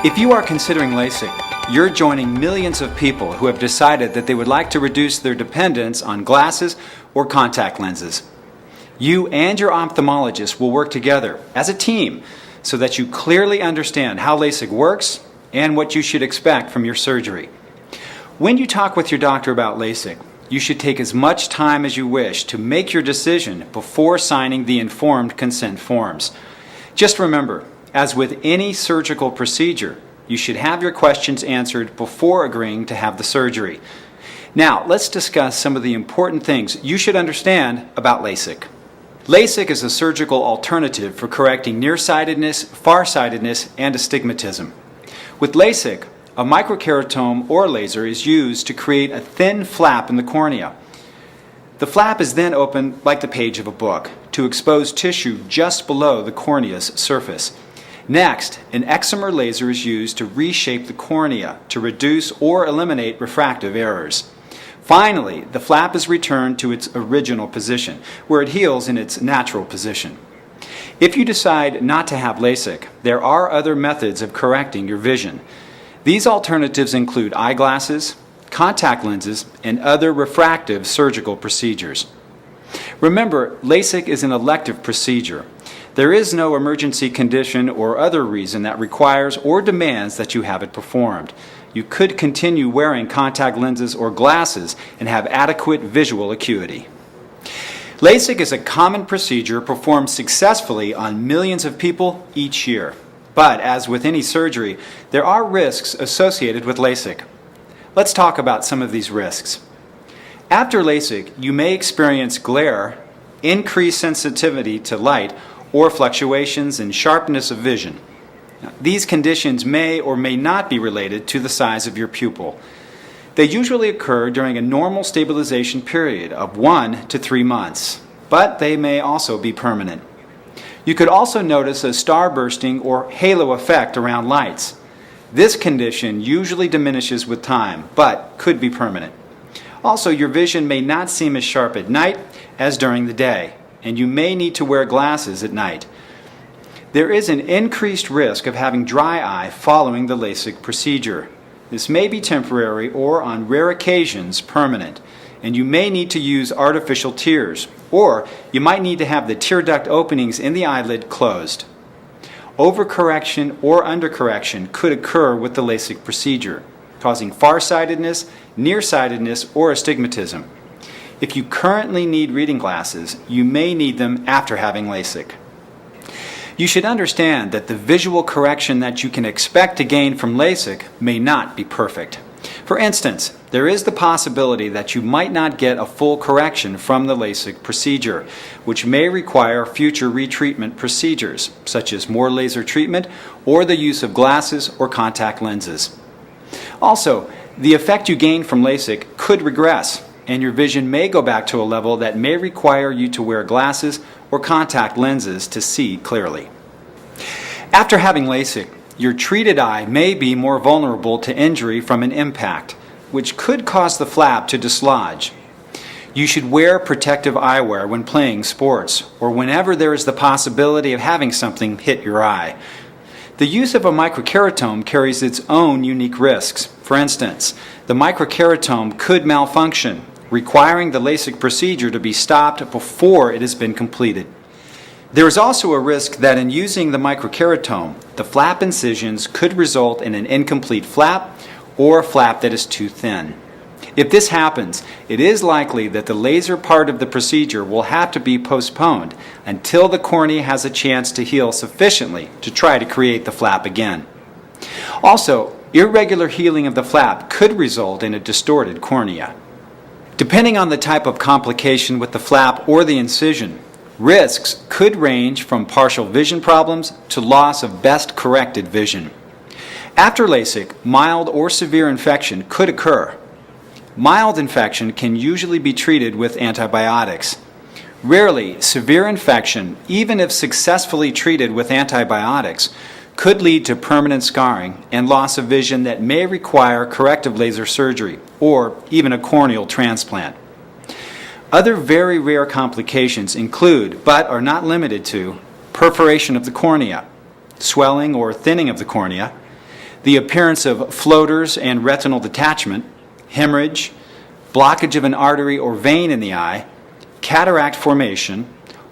If you are considering LASIK, you're joining millions of people who have decided that they would like to reduce their dependence on glasses or contact lenses. You and your ophthalmologist will work together as a team so that you clearly understand how LASIK works and what you should expect from your surgery. When you talk with your doctor about LASIK, you should take as much time as you wish to make your decision before signing the informed consent forms. Just remember, as with any surgical procedure, you should have your questions answered before agreeing to have the surgery. Now, let's discuss some of the important things you should understand about LASIK. LASIK is a surgical alternative for correcting nearsightedness, farsightedness, and astigmatism. With LASIK, a microkeratome or laser is used to create a thin flap in the cornea. The flap is then opened like the page of a book to expose tissue just below the cornea's surface. Next, an excimer laser is used to reshape the cornea to reduce or eliminate refractive errors. Finally, the flap is returned to its original position, where it heals in its natural position. If you decide not to have LASIK, there are other methods of correcting your vision. These alternatives include eyeglasses, contact lenses, and other refractive surgical procedures. Remember, LASIK is an elective procedure. There is no emergency condition or other reason that requires or demands that you have it performed. You could continue wearing contact lenses or glasses and have adequate visual acuity. LASIK is a common procedure performed successfully on millions of people each year. But as with any surgery, there are risks associated with LASIK. Let's talk about some of these risks. After LASIK, you may experience glare, increased sensitivity to light, or fluctuations in sharpness of vision. Now, these conditions may or may not be related to the size of your pupil. They usually occur during a normal stabilization period of 1 to 3 months, but they may also be permanent. You could also notice a starbursting or halo effect around lights. This condition usually diminishes with time, but could be permanent. Also, your vision may not seem as sharp at night as during the day, and you may need to wear glasses at night. There is an increased risk of having dry eye following the LASIK procedure. This may be temporary or, on rare occasions, permanent, and you may need to use artificial tears, or you might need to have the tear duct openings in the eyelid closed. Overcorrection or undercorrection could occur with the LASIK procedure, causing farsightedness, nearsightedness, or astigmatism. If you currently need reading glasses, you may need them after having LASIK. You should understand that the visual correction that you can expect to gain from LASIK may not be perfect. For instance, there is the possibility that you might not get a full correction from the LASIK procedure, which may require future retreatment procedures, such as more laser treatment or the use of glasses or contact lenses. Also, the effect you gain from LASIK could regress, and your vision may go back to a level that may require you to wear glasses or contact lenses to see clearly. After having LASIK, your treated eye may be more vulnerable to injury from an impact, which could cause the flap to dislodge. You should wear protective eyewear when playing sports or whenever there is the possibility of having something hit your eye. The use of a microkeratome carries its own unique risks. For instance, the microkeratome could malfunction, requiring the LASIK procedure to be stopped before it has been completed. There is also a risk that in using the microkeratome, the flap incisions could result in an incomplete flap or a flap that is too thin. If this happens, it is likely that the laser part of the procedure will have to be postponed until the cornea has a chance to heal sufficiently to try to create the flap again. Also, irregular healing of the flap could result in a distorted cornea. Depending on the type of complication with the flap or the incision, risks could range from partial vision problems to loss of best corrected vision. After LASIK, mild or severe infection could occur. Mild infection can usually be treated with antibiotics. Rarely, severe infection, even if successfully treated with antibiotics, could lead to permanent scarring and loss of vision that may require corrective laser surgery or even a corneal transplant. Other very rare complications include, but are not limited to, perforation of the cornea, swelling or thinning of the cornea, the appearance of floaters and retinal detachment, hemorrhage, blockage of an artery or vein in the eye, cataract formation,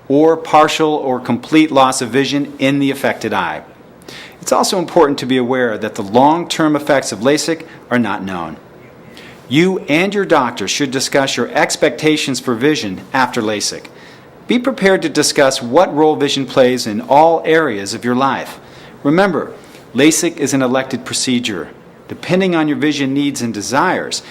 or partial or complete loss of vision in the affected eye. It's also important to be aware that the long-term effects of LASIK are not known. You and your doctor should discuss your expectations for vision after LASIK. Be prepared to discuss what role vision plays in all areas of your life. Remember, LASIK is an elected procedure. Depending on your vision needs and desires,